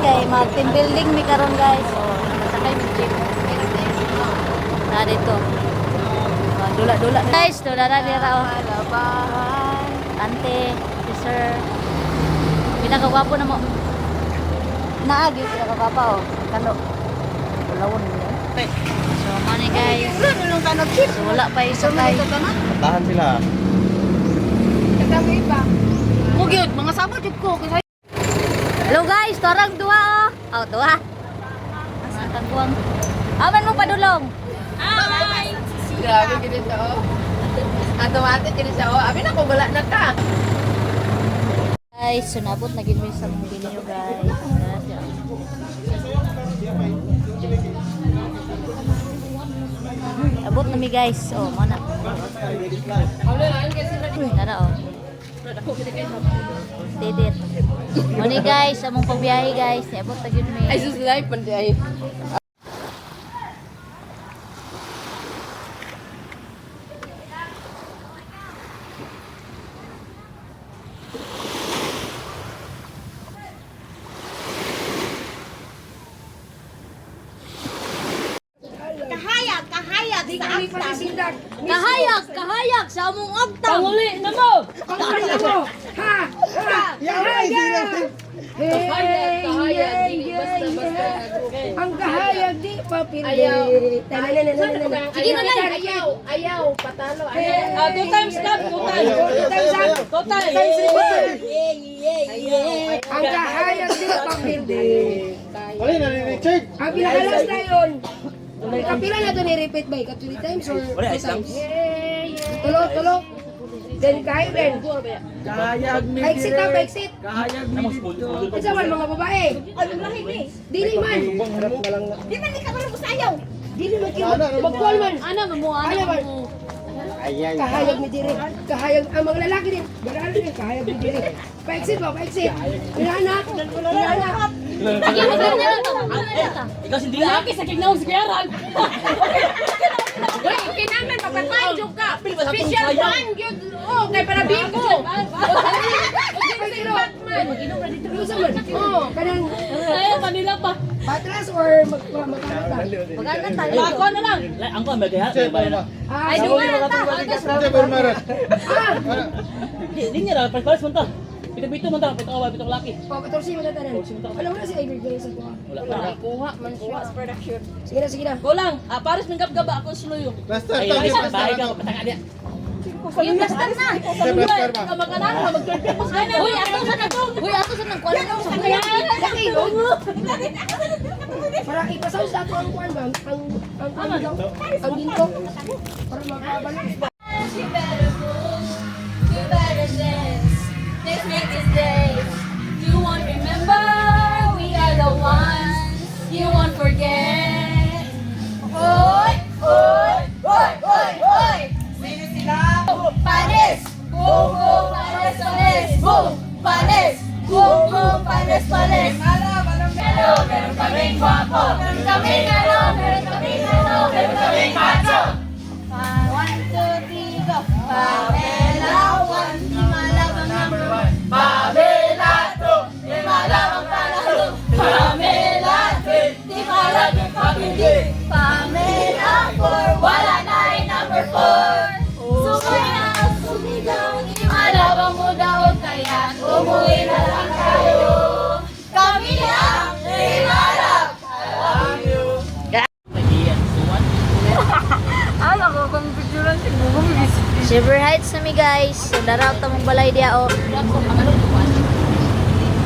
kay mag team building mi karon guys. Oh, sakay mi jeep. Na dito. Oh, dula-dula guys, dula na dira oh. Ante, si sir. Pinakagwapo na mo. Naagi pinakagwapa oh. Kano. Ulawon niya. So, money guys. So, wala pa isakay. Tahan sila. Kadami pa. Kugyod, mga sama jud ko kasi Hello guys, torang dua oh. Oh, dua. Asa tagwang. Aman mo padulong. Hi! Grabe gini to. Automatic gini siya. Abi na ko wala na ka. Guys, sunabot na gid mi sa mga video guys. Abot na mi guys. Oh, mana. Nara oh. Didit. Muni guys, among pagbiyahe guys. Abot na gid mi. Ay sus live pandi ay. Kahayag sa among ogtang. Panguli na mo. Ha! Ang kahayag di pa pili. Sige na lang. Ayaw, patalo. Two times up, two times. Two times. Ang kahayag di pa pili. Alin, nari-Richard. Ang pinakalas na yun. Kapila na ito ni-repeat ba? Ika 3 times or 2 times? Tulo. Then kayo din. Kahayag mi. Paiksit na, paiksit. Kahayag mi dito. Isa man mga babae. Dili man. Di man ka pala musayaw. Dili man kayo. Magkuhan man. Ana mo Ano man? Ayan. Kahayag ni diri. Kahayag ang mga lalaki din. Baraan din kahayag ni diri. Paiksit ba, paiksit. Inana. Sige, maganda na to. Ikaw si Dila. Laki sa kignaw si Kyaran. Uy, kinaman papatayog ka. Special one yun. Oh, kay para bigo. Lusa man. Oh, kanang Ay, Manila pa. patras or magkakata. Maganda tayo. Ako na lang. Ang ko may kaya Sir, mama. Ay, Dua na ta. Sir, Barmarat. Di niya ra pares man ta. Pito man ta, pito ka pito laki. papatorsi mo na tanan. Alam mo na si Ivy Grace sa kuha. Wala pa. Kuha man kuha sa production. Sige na. Kulang. Pares ng gab-gaba ako slow yung. Plaster, Ay, tawag ay, yung bahay plaster. ka patanga dia. Yung plaster na. Sir, plaster ba? Kamakanan mo mag-turn mo sa Uy, ato sa nang kuan sa kuya. Para ipasaw sa ato ang kuan ba? Ang ginto. Para makabalik. You better move, you better dance. This make this day. You won't remember, we are the ones. You won't forget. Oy, oy, oy, oy, oy. Sino sila? Panes, boom, boom, panes, panes, boom, panes, boom, boom, panes, panes. Hello, meron kaming guwapo, meron kaming ano, meron kaming ano, meron kaming macho. 1, 2, 3, go. Pamela, 1, di malabang number 1. Pamela, 2, di malabang panalo. Pamela, 3, di malabang pamilya. Pamela, 4, wala na yung number 4. Sumayaw, sumigaw, di malabang mo daw, kaya umuwi na lang tayo. Kami ang Limalab. I love you. Silver Heights na mi guys. So, daraw ta mong balay dia oh.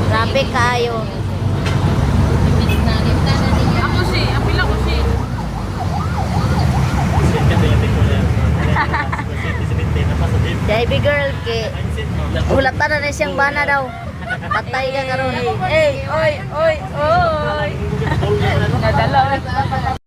Grabe kayo. Ako si, apila ko si. Baby girl ke hulatan na siyang bana daw. Patay ka karon. Oy. Nadala.